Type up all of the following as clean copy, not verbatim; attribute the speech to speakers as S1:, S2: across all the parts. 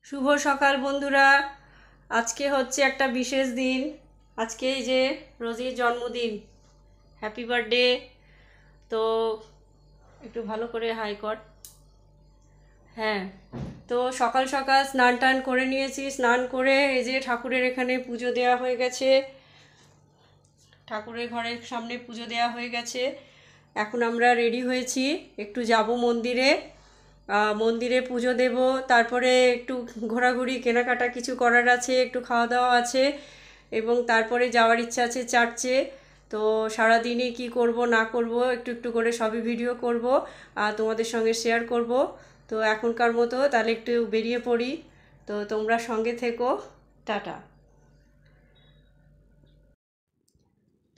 S1: শুভ সকাল বন্ধুরা। আজকে হচ্ছে একটা বিশেষ দিন। আজকে এই যে রোজির জন্মদিন। Happy birthday. তো একটু ভালো করে হাই কর। হ্যাঁ, তো সকাল সকাল স্নান টান করে নিয়েছি। স্নান করে এই যে ঠাকুরের এখানে পুজো দেওয়া হয়ে গেছে। ঠাকুরের ঘরের সামনে পুজো দেওয়া হয়ে গেছে। এখন আমরা রেডি হয়েছি, একটু যাব মন্দিরে। মন্দিরে পুজো দেব, তারপরে একটু ঘোরাঘুরি কেনাকাটা কিছু করার আছে, একটু খাওয়া দাওয়া আছে, এবং তারপরে যাওয়ার ইচ্ছা আছে চার্চে। তো সারাদিনে কি করব না করব একটু একটু করে সবই ভিডিও করব আর তোমাদের সঙ্গে শেয়ার করব। তো এখনকার মতো তাহলে একটু বেরিয়ে পড়ি। তো তোমরা সঙ্গে থেকো। টাটা।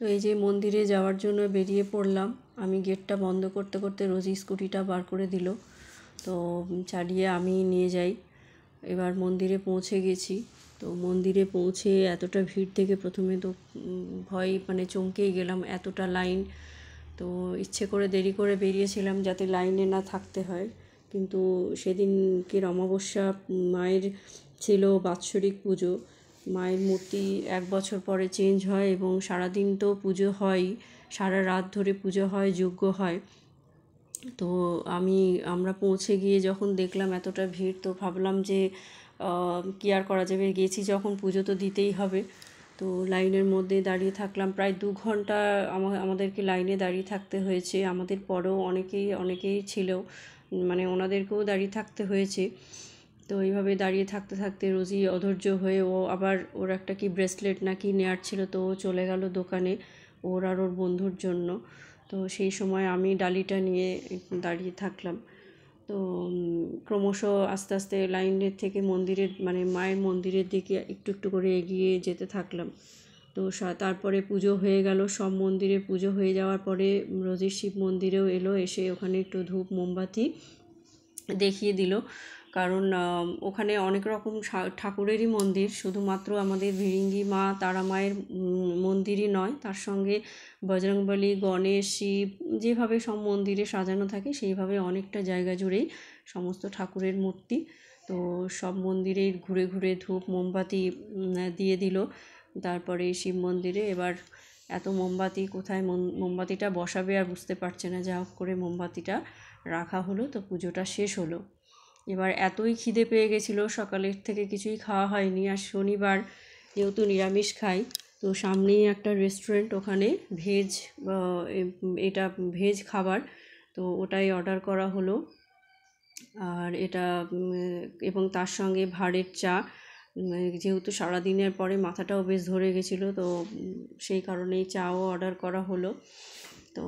S1: তো এই যে মন্দিরে যাওয়ার জন্য বেরিয়ে পড়লাম। আমি গেটটা বন্ধ করতে করতে রোজি স্কুটিটা বার করে দিল, তো চালিয়ে আমি নিয়ে যাই। এবার মন্দিরে পৌঁছে গেছি। তো মন্দিরে পৌঁছে এতটা ভিড় থেকে প্রথমে তো ভয় চমকেই গেলাম, এতটা লাইন। তো ইচ্ছে করে দেরি করে বেরিয়েছিলাম যাতে লাইনে না থাকতে হয়, কিন্তু সেদিনকের অমাবস্যা, মায়ের ছিল বাৎসরিক পুজো। মায়ের মূর্তি 1 বছর পরে চেঞ্জ হয় এবং সারাদিন তো পুজো হয়, সারা রাত ধরে পুজো হয়, যজ্ঞ হয়। তো আমরা পৌঁছে গিয়ে যখন দেখলাম এতটা ভিড়, তো ভাবলাম যে কী আর করা যাবে, গেছি যখন পুজো তো দিতেই হবে। তো লাইনের মধ্যে দাঁড়িয়ে থাকলাম প্রায় 2 ঘন্টা। আমাদেরকে লাইনে দাঁড়িয়ে থাকতে হয়েছে। আমাদের পরেও অনেকেই ছিল, ওনাদেরকেও দাঁড়িয়ে থাকতে হয়েছে। তো এইভাবে দাঁড়িয়ে থাকতে থাকতে রোজি অধৈর্য হয়ে ওর একটা কি ব্রেসলেট না কি নেওয়ার ছিল, তো ও চলে গেল দোকানে ওর আর ওর বন্ধুর জন্য। তো সেই সময় আমি ডালিটা নিয়ে দাঁড়িয়ে থাকলাম। তো ক্রমশ আস্তে আস্তে লাইনের থেকে মন্দিরের মায়ের মন্দিরের দিকে একটু একটু করে এগিয়ে যেতে থাকলাম। তো তারপরে পুজো হয়ে গেল। সব মন্দিরে পুজো হয়ে যাওয়ার পরে রোজির শিব মন্দিরেও এলো, এসে ওখানে একটু ধূপ মোমবাতি দেখিয়ে দিল। কারণ ওখানে অনেক রকম ঠাকুরেরই মন্দির, শুধুমাত্র আমাদের ভিরিঙ্গি মা তারা মায়ের মন্দিরই নয়, তার সঙ্গে বজরংবলী, গণেশ, শিব যেভাবে সব মন্দিরে সাজানো থাকে সেইভাবে অনেকটা জায়গা জুড়েই সমস্ত ঠাকুরের মূর্তি। তো সব মন্দিরেই ঘুরে ঘুরে ধূপ মোমবাতি দিয়ে দিল। তারপরে শিব মন্দিরে এবার এত মোমবাতি কোথায় মোমবাতিটা বসাবে আর বুঝতে পারছে না, যা হোক করে মোমবাতিটা রাখা হলো। তো পুজোটা শেষ হলো। এবার এতই খিদে পেয়ে গেছিলো, সকালের থেকে কিছুই খাওয়া হয়নি। আর শনিবার যেহেতু নিরামিষ খাই, তো সামনেই একটা রেস্টুরেন্ট, ওখানে এটা ভেজ খাবার, তো ওটাই অর্ডার করা হলো। আর এটা এবং তার সঙ্গে ভাঁড়ের চা, যেহেতু সারাদিনের পরে মাথাটাও বেশ ধরে গেছিলো, তো সেই কারণেই চাও অর্ডার করা হলো। তো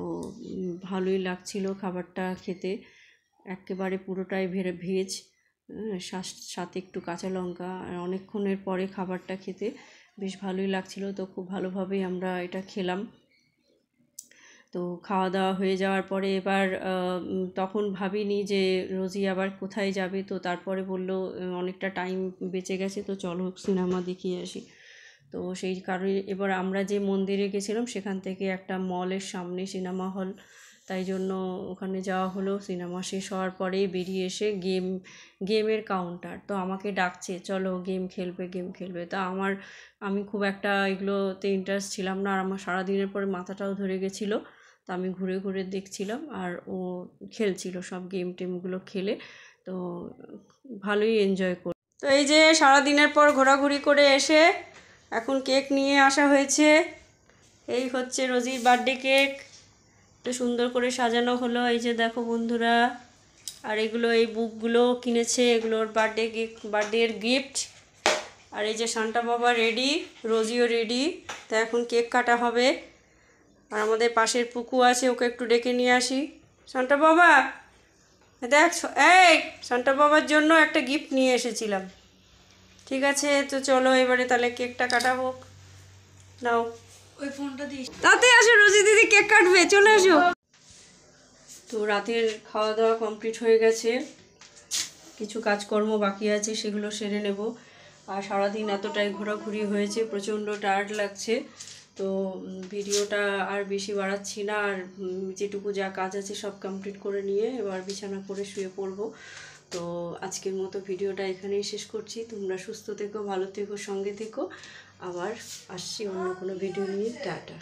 S1: ভালোই লাগছিল খাবারটা খেতে, একেবারে পুরোটাই ভেজ, সাথে একটু কাঁচা লঙ্কা। আর অনেকক্ষণের পরে খাবারটা খেতে বেশ ভালোই লাগছিল। তো খুব ভালোভাবেই আমরা এটা খেলাম। তো খাওয়া দাওয়া হয়ে যাওয়ার পরে এবার তখন ভাবিনি যে রোজি আবার কোথায় যাবে। তো তারপরে বললো অনেকটা টাইম বেঁচে গেছে, তো চলো সিনেমা দেখিয়ে আসি। তো সেই কারণে এবার আমরা যে মন্দিরে গেছিলাম সেখান থেকে একটা মলের সামনে সিনেমা হল, তাই জন্য ওখানে যাওয়া হলো। সিনেমা শেষ হওয়ার পরেই বেরিয়ে এসে গেমের কাউন্টার, তো আমাকে ডাকছে চলো গেম খেলবে। তা আমি খুব একটা এগুলোতে ইন্টারেস্ট ছিলাম না, আর আমার সারাদিনের পরে মাথাটাও ধরে গেছিলো। তো আমি ঘুরে ঘুরে দেখছিলাম আর ও খেলছিল, সব টেমগুলো খেলে। তো ভালোই এনজয় করি। তো এই যে সারাদিনের পর ঘোরাঘুরি করে এসে এখন কেক নিয়ে আসা হয়েছে। এই হচ্ছে রোজির বার্থডে কেক, একটু সুন্দর করে সাজানো হলো। এই যে দেখো বন্ধুরা, আর এগুলো এই বুকগুলো কিনেছে, এগুলোর বার্থডের গিফট। আর এই যে সান্টা বাবা রেডি, রোজিও রেডি। তো এখন কেক কাটা হবে। আর আমাদের পাশের পুকু আছে, ওকে একটু ডেকে নিয়ে আসি। সান্টা বাবা দেখ, এই সান্টা বাবার জন্য একটা গিফট নিয়ে এসেছিলাম। ঠিক আছে, তো চলো এবারে তাহলে কেকটা কাটা হোক। নাও ওই ফোনটা দিস, তাতে আসো রোজি দিদি কেক কাটবে, চলে আসো। তো রাতের খাওয়া দাওয়া কমপ্লিট হয়ে গেছে, কিছু কাজকর্ম বাকি আছে, সেগুলো সেরে নেব। আর সারাদিন এতটাই ঘোরাঘুরি হয়েছে, প্রচণ্ড টায়ার্ড লাগছে। তো ভিডিওটা আর বেশি বাড়াচ্ছি না, আর যেটুকু যা কাজ আছে সব কমপ্লিট করে নিয়ে এবার বিছানা করে শুয়ে পড়ব। তো আজকের মতো ভিডিওটা এখানেই শেষ করছি। তোমরা সুস্থ থেকো, ভালো থেকো, সঙ্গে থেকো। আবার আসছি অন্য কোনো ভিডিও নিয়ে। টাটা।